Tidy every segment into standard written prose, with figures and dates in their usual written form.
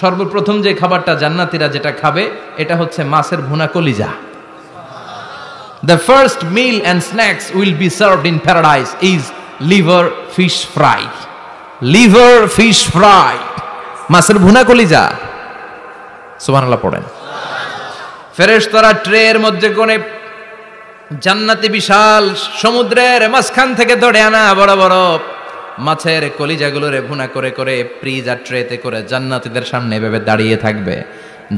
সর্বপ্রথম যে খাবারটা জান্নাতীরা যেটা খাবে এটা হচ্ছে মাছের ভুনা কলিজা। The first meal and snacks will be served in paradise is liver fish fry. Liver fish fry. মাছের ভুনা কলিজা। সুবহানাল্লাহ পড়েন। ফেরেশতারা ট্রের মধ্যে কোণে জান্নাতি বিশাল সমুদ্রের মাঝখান থেকে ধরে আনা বড় বড় মাছের কলিজাগুলোরে ভুনা করে করে ফ্রিজ আর ট্রেতে করে জান্নাতীদের সামনে এভাবে দাঁড়িয়ে থাকবে।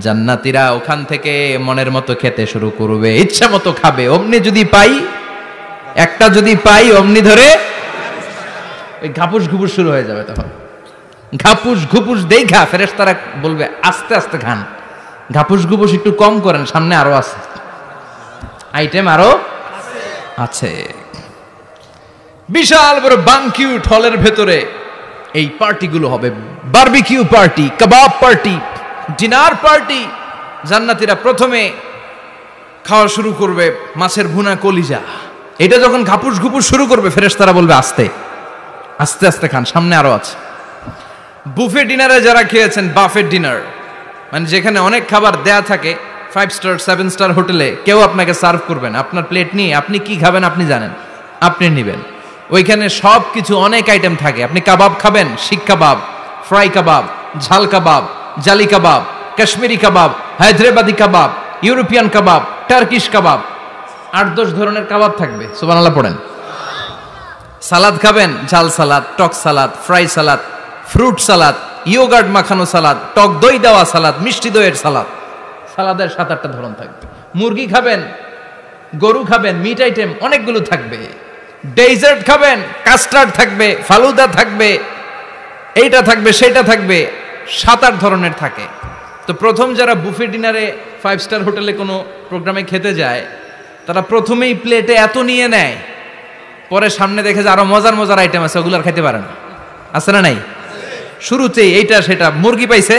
জান্নাতীরা ওখান থেকে মনের মতো খেতে শুরু করবে, ইচ্ছা মতো খাবে। অমনি যদি পাই, একটা যদি পাই অমনি ধরে ওই ঘাপুস ঘুপুস শুরু হয়ে যাবে। তখন ঘাপুস ঘুপুস দেখা ফেরেশতারা বলবে আস্তে আস্তে খান, ঘাপুস ঘুপুস একটু কম করেন, সামনে আরো আছে আইটেম, আরো আছে। বিশাল বড় বানকিউট হলের ভেতরে এই পার্টিগুলো হবে, বারবিকিউ পার্টি, কাবাব পার্টি, ডিনার পার্টি। জান্নাতীরা প্রথমে খাওয়া শুরু করবে মাছের ভুনা কলিজা। এটা যখন ঘাপুস ঘুপুস শুরু করবে ফেরেশতারা বলবে আস্তে আস্তে আস্তে খান, সামনে আরো আছে। বুফে ডিনারে যারা খেয়েছেন, বাফেট ডিনার মানে যেখানে অনেক খাবার দেয়া থাকে, 5 স্টার 7 স্টার হোটেলে কেউ আপনাকে সার্ভ করবেন, আপনার প্লেট নিয়ে আপনি কি খাবেন আপনি জানেন, আপনি নেবেন। ওইখানে সব কিছু অনেক আইটেম থাকে। আপনি কাবাব খাবেন, শিক কাবাব, ফ্রাই কাবাব, ঝাল কাবাব, জালি কাবাব, কাশ্মীরি কাবাব, হায়দ্রাবাদি কাবাব, ইউরোপিয়ান কাবাব, টার্কিশ কাবাব, 8-10 ধরনের কাবাব থাকবে। সুবহানাল্লাহ পড়েন। সালাদ খাবেন, ঝাল সালাদ, টক salad, fry salad, fruit salad, yogurt মাখানো সালাদ, টক দই দেওয়া সালাদ, মিষ্টি দইয়ের সালাদ। সালাদের 7-8টা ধরন থাকবে। মুরগি খাবেন, গরু খাবেন, মিট আইটেম অনেকগুলো থাকবে। ডেজার্ট খাবেন, কাস্টার্ড থাকবে, ফালুদা থাকবে, এইটা থাকবে সেটা থাকবে, 7-8 ধরনের থাকে। তো প্রথম যারা বুফে ডিনারে 5 স্টার হোটেলে কোনো প্রোগ্রামে খেতে যায়, তারা প্রথমেই প্লেটে এত নিয়ে নেয়, পরে সামনে দেখে যে আরো মজার মজার আইটেম আছে, ওগুলো আর খাইতে পারে না। আছে না নাই? শুরুতেই এইটা সেটা মুরগি পাইছে,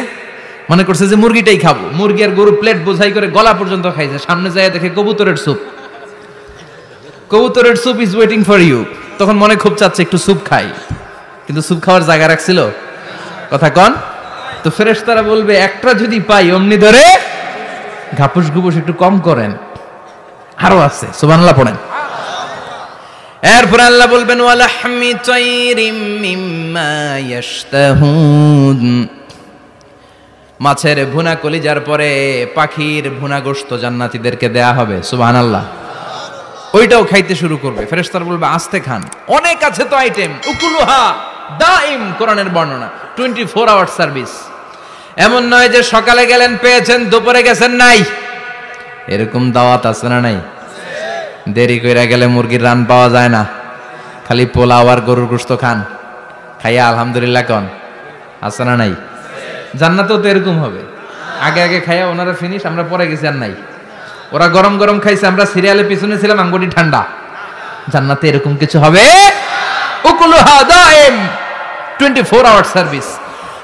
মনে করছে যে মুরগিটাই খাবো, মুরগি আর গরু প্লেট বোঝাই করে গলা পর্যন্ত খাইছে। সামনে যায় দেখে কবুতরের স্যুপ, কবুতরের soup is waiting for you. তখন মনে খুব চাচ্ছে একটু স্যুপ খাই, কিন্তু স্যুপ খাওয়ার জায়গা রাখছিল? কথা কন। তো ফেরেশতারা বলবে একটা যদি পাই অমনি ধরে ঘাপুস ঘুপুস একটু কম করেন, আরো আছে। সুবহানাল্লাহ পড়েন। এরপর আল্লাহ বলবেন ওয়ালাহমি তাইরিম মিম্মা ইয়াশতাহুন। মাছের ভুনা কলিজার পরে পাখির ভুনা গোশত জান্নাতীদেরকে দেয়া হবে। সুবহানাল্লাহ। ওইটাও খাইতে শুরু করবে। ফেরেশতারা বলবে আস্তে খান, অনেক আছে তো আইটেম। উকুলুহা দাইম, কোরআনের বর্ণনা, 24 আওয়ার সার্ভিস। এমন নয় যে সকালে গেলেন পেয়েছেন, দুপুরে গেছেন নাই। এরকম দাওয়াত আছে না নাই? দেরি কইরা গেলে মুরগির রান পাওয়া যায় না, খালি পোলাও আর গরুর গোশত খান, খাইয়া আলহামদুলিল্লাহ কন। আছে না নাই? জান্নাতেও তো এরকম হবে। আগে আগে খাইয়া ওনারা ফিনিশ, আমরা পরে গেছি আর নাই। ওরা গরম গরম খাইছে, আমরা সিরিয়ালে পিছনে ছিলাম, আঙ্গুটি ঠান্ডা। জান্নাতে এরকম কিছু হবে? উকুলুহা দাইম, 24 আওয়ার সার্ভিস।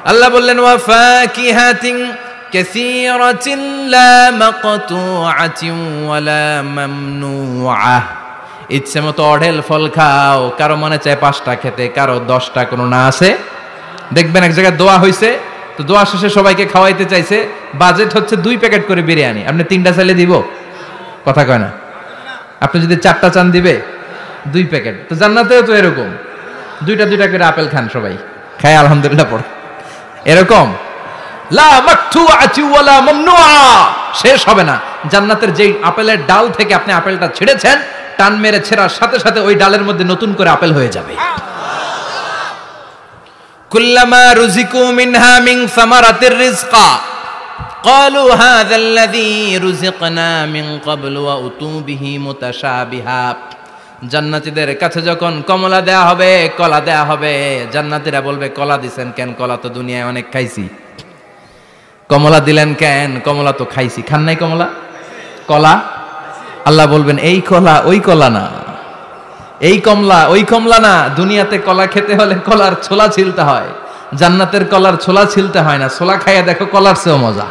আল্লাহ বললেন ওয়া ফাকিহাতিন কাসীরাতিন লা মাকতুআতিন ওয়া লা মামনুআহ। ইচ্ছে মতো অঢেল ফল খাও, কারো মনে চায় 5টা খেতে, কারো 10টা, কোনো না আছে। দেখবেন এক জায়গায় দোয়া হইছে, তো দোয়া শেষে সবাইকে খাওয়াইতে চাইছে, বাজেট হচ্ছে 2 প্যাকেট করে বিরিয়ানি, আপনি 3টা চাইলে দিব? কথা কয় না। আপনি যদি 4টা চান দিবে 2 প্যাকেট। তো জান্নাতেও তো এরকম, 2টা করে আপেল খান সবাই, খায় আলহামদুলিল্লাহ পড়ে। এরকম লা মাকতুআতি ওয়ালা মামনুআ, শেষ হবে না। জান্নাতের যেই আপেলের ডাল থেকে আপনি আপেলটা ছিঁড়েছেন, টান মেরে ছেঁড়ার সাথে সাথে ওই ডালের মধ্যে নতুন করে আপেল হয়ে যাবে। কুল্লামা রুজিকু মিনহা মিন সামারাতির রিজকা ক্বালু হাযাল্লাযী রুজিকনা মিন ক্বাবলু ওয়া উতু বিহি মুতাশাবিহা। জান্নাতীদের কাছে যখন কমলা দেয়া হবে, কলা দেয়া হবে, জান্নাতীরা বলবে কলা দিছেন কেন? কলা তো দুনিয়ায় অনেক খাইছি। কমলা দিলেন কেন? কমলা তো খাইছি। খান নাই কমলা? কলা? আল্লাহ বলবেন এই কলা ওই কলা না, এই কমলা ওই কমলা না। দুনিয়াতে কলা খেতে হলে কলার ছোলা ছিলতে হয়, জান্নাতের কলার ছোলা ছিলতে হয় না। ছোলা খাইয়া দেখো, কলার চেয়েও মজা।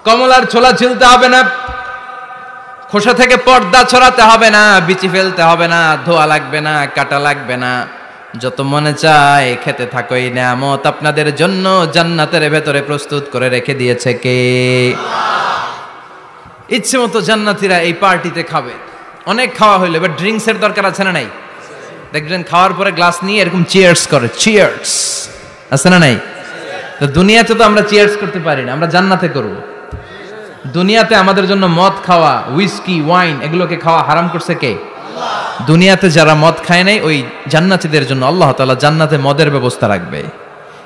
কমলার ছোলা ছিলতে হবে না, খোসা থেকে পর্দা ছড়াতে হবে না, বিচি ফেলতে হবে না, ধোয়া লাগবে না, কাটা লাগবে না। যত মনে চায় খেতে থাকো, এই নিয়ামত আপনাদের জন্য জান্নাতের ভেতরে প্রস্তুত করে রেখে দিয়েছে কে? ইচ্ছে মতো জান্নাতীরা এই পার্টিতে খাবে। অনেক খাওয়া হইলো, এবার ড্রিঙ্কসের দরকার আছে না নাই? দেখবেন খাওয়ার পরে গ্লাস নিয়ে এরকম চিয়ার্স করে, চিয়ার্স আছে না নাই? তো দুনিয়াতে তো আমরা চিয়ার্স করতে পারি না, আমরা জান্নাতে করব। দুনিয়াতে আমাদের জন্য মদ খাওয়া, উইস্কি, ওয়াইন এগুলোকে খাওয়া হারাম করছে কে? দুনিয়াতে যারা মদ খায় নাই, ওই জান্নাতীদের জন্য আল্লাহ তাআলা জান্নাতে মদের ব্যবস্থা রাখবে।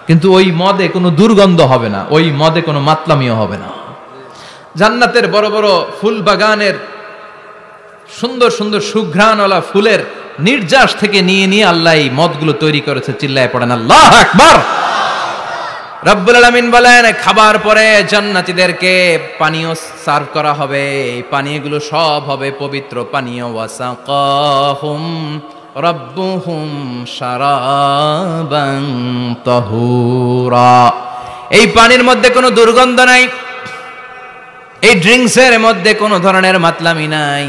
কিন্তু ওই মদে কোনো দুর্গন্ধ হবে না, ওই মদে কোনো মাতলামিও হবে না। জান্নাতের বড় বড় ফুল বাগানের সুন্দর সুন্দর সুঘ্রাণওয়ালা ফুলের নির্যাস থেকে নিয়ে নিয়ে আল্লাহ এই মদগুলো তৈরি করেছে। চিল্লায় পড়েন আল্লাহু আকবার। রব্বুল আলামিন বলেন, খাবার পরে জান্নাতীদেরকে পানীয় সার্ভ করা হবে। এই পানীয়গুলো সব হবে পবিত্র পানীয়। ওয়াসাকাহুম রাব্বুহুম শারাবান তাহুরা। এই পানির মধ্যে কোনো দুর্গন্ধ নাই, এই ড্রিঙ্কসের মধ্যে কোনো ধরনের মাতলামি নাই,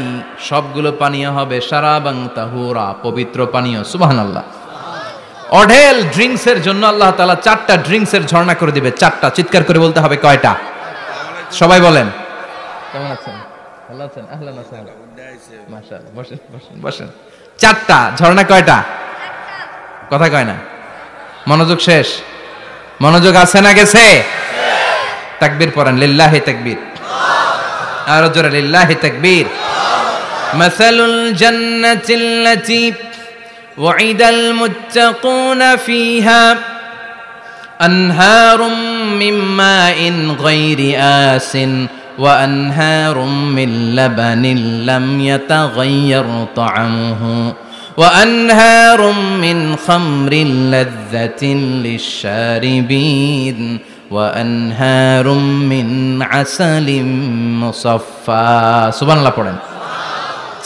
সবগুলো পানীয় হবে শারাবান তাহুরা, পবিত্র পানীয়। সুবহানাল্লাহ। অঢেল ড্রিঙ্কসের জন্য আল্লাহ তাআলা 4টা ড্রিঙ্কসের ঝর্ণা করে দিবে। 4টা, চিৎকার করে বলতে হবে কয়টা? সবাই বলেন। কেমন আছেন? ভালো আছেন? আহলান ওয়া সাহলান। মাশাআল্লাহ। বসেন বসেন বসেন। 4টা ঝর্ণা কয়টা? কথা কয় না। মনোযোগ শেষ। মনোযোগ আছে না গেছে? তাকবীর পড়েন, লিল্লাহি তাকবীর। আর জোরে লিল্লাহি তাকবীর। মাসালুল জান্নাতিল্লাতী وعد المتقون فيها أنهار من ماء غير آسن وأنهار من لبن لم يتغير طعمه وأنهار من خمر لذة للشاربين وأنهار من عسل مصفى سبحان الله পড়েন।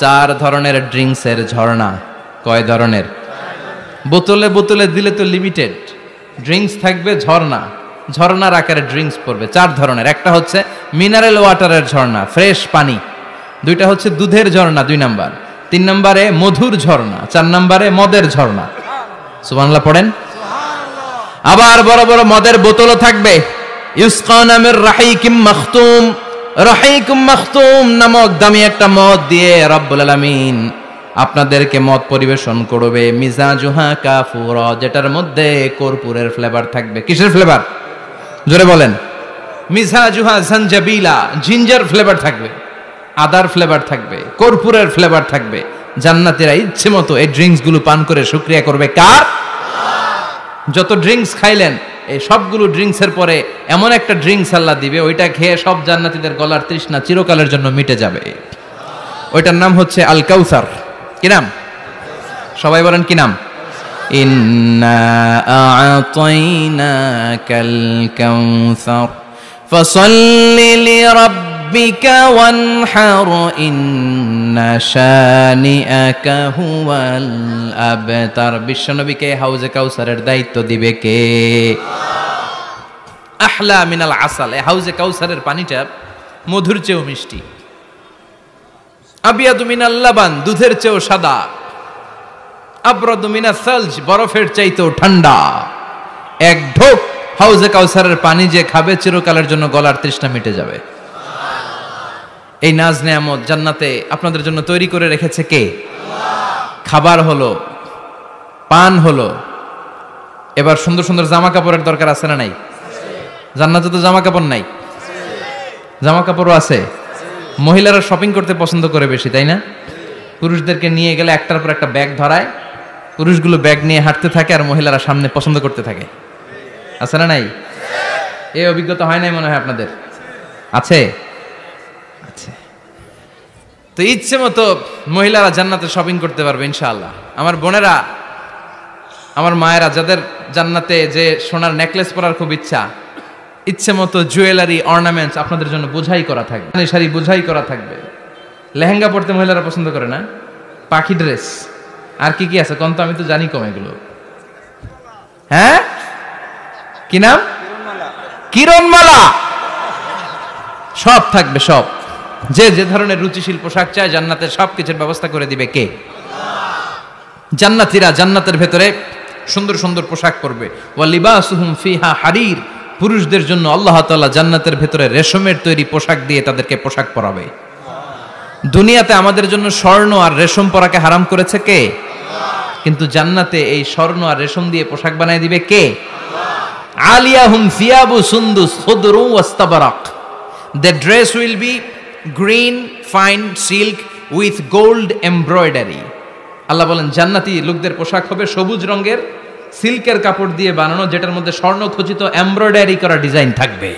4 ধরনের ড্রিঙ্কসের ঝর্ণা। কয় ধরনের? বোতলে বোতলে দিলে তো লিমিটেড ড্রিঙ্কস থাকবে, ঝর্ণা ঝর্ণার আকারে ড্রিঙ্কস পড়বে। 4 ধরনের। একটা হচ্ছে মিনারেল ওয়াটারের ঝর্ণা, ফ্রেশ পানি। 2টা হচ্ছে দুধের ঝর্ণা, 2 নাম্বার। 3 নম্বরে মধুর ঝর্ণা, 4 নম্বরে মদের ঝর্ণা। সুবহানাল্লাহ পড়েন। আবার বড় বড় মদের বোতলও থাকবে। ইউসকানা মির রাহিকিম মাখতুম। রাহিকুম মাখতুম নামক দামি একটা মদ দিয়ে রব্বুল আলামিন আপনাদেরকে মদ পরিবেশন করবে। মিজাজুহা কাফুরা, যেটার মধ্যে কর্পূরের ফ্লেভার থাকবে। কিসের ফ্লেভার? জোরে বলেন। মিজাজুহা জানজাবিলা, জিঞ্জার ফ্লেভার থাকবে, আদার ফ্লেভার থাকবে, কর্পূরের ফ্লেভার থাকবে। জান্নাতীরা ইচ্ছে মতো এই ড্রিঙ্কস গুলো পান করে শুকরিয়া করবে কার? যত ড্রিঙ্কস খাইলেন এই সবগুলো ড্রিঙ্কসের পরে এমন একটা ড্রিঙ্কস আল্লাহ দিবে, ওইটা খেয়ে সব জান্নাতীদের গলার তৃষ্ণা চিরকালের জন্য মিটে যাবে। ওইটার নাম হচ্ছে আল কাউসার। কি নাম? সবাই বলেন কি নাম? ইন্না আ'তাইনাকাল কাউসার ফাসাল্লি লিরাব্বিকা ওয়ানহার ইন্না শানিআকা হুয়াল আবতার। বিশ্বনবীকে হাউজে কাউসারের দায়িত্ব দিবে কে? আহলা মিনাল আসাল। এই হাউজে কাউসারের পানিটা মধুর চেয়েও মিষ্টি। আবিয়াদু মিনাল লাবান, দুধের চেয়েও সাদা। আবরাদু মিনাস সালজ, বরফের চাইতেও ঠান্ডা। এক ঢোক হাউজে কাউসারের পানি যে খাবে চিরকালের জন্য গলার তৃষ্ণা মিটে যাবে। এই নাজ নেয়ামত জান্নাতে আপনাদের জন্য তৈরি করে রেখেছে কে? খাবার হলো, পান হলো, এবার সুন্দর সুন্দর জামা কাপড়ের দরকার আছে না নাই? জান্নাতে তো জামা কাপড় নাই, জামা কাপড়ও আছে। মহিলারা শপিং করতে পছন্দ করে বেশি, তাই না? পুরুষদেরকে নিয়ে গেলে একটার পর একটা ব্যাগ ধরায়, পুরুষগুলো ব্যাগ নিয়ে হাঁটতে থাকে আর মহিলারা সামনে পছন্দ করতে থাকে। আছে না নাই? এই অভিজ্ঞতা হয় নাই মনে হয় আপনাদের? আছে? আছে। তো ইচ্ছে মতো মহিলারা জান্নাতে শপিং করতে পারবে ইনশাআল্লাহ। আমার বোনেরা, আমার মায়েরা, যাদের জান্নাতে যে সোনার নেকলেস পরার খুব ইচ্ছা, ইচ্ছে মতো জুয়েলারি অর্নামেন্টস আপনাদের জন্য বোঝাই করা থাকবে, শাড়ি বোঝাই করা থাকবে। লেহেঙ্গা পরতে মহিলারা পছন্দ করে না? পাখি ড্রেস, আর কি কি আছে কোন তো? আমি তো জানি কম এগুলো। হ্যাঁ, কি নাম? কিরণমালা। সব থাকবে, সব। যে যে ধরনের রুচিশীল পোশাক চায় জান্নাতের সব কিছুর ব্যবস্থা করে দিবে কে? জান্নাতীরা জান্নাতের ভেতরে সুন্দর সুন্দর পোশাক পরবে। ওয়া লিবাসুহুম ফিহা হারির, পুরুষদের জন্য আল্লাহ তাআলা জান্নাতের ভেতরে রেশমের তৈরি পোশাক দিয়ে তাদেরকে পোশাক পরাবে। দুনিয়াতে আমাদের জন্য স্বর্ণ আর রেশম পরাকে হারাম করেছে কে? কিন্তু জান্নাতে এই স্বর্ণ আর রেশম দিয়ে পোশাক বানায় দিবে কে? আলিয়াহুম সিয়াবু সুন্দুস খুদরু ওয়াস্তাবারাক, the dress will be green fine silk with gold embroidery। আল্লাহ বলেন জান্নাতি লোকদের পোশাক হবে সবুজ রঙের সিল্কের কাপড় দিয়ে বানানো, যেটার মধ্যে স্বর্ণ খচিত এমব্রয়ডারি করা ডিজাইন থাকবে।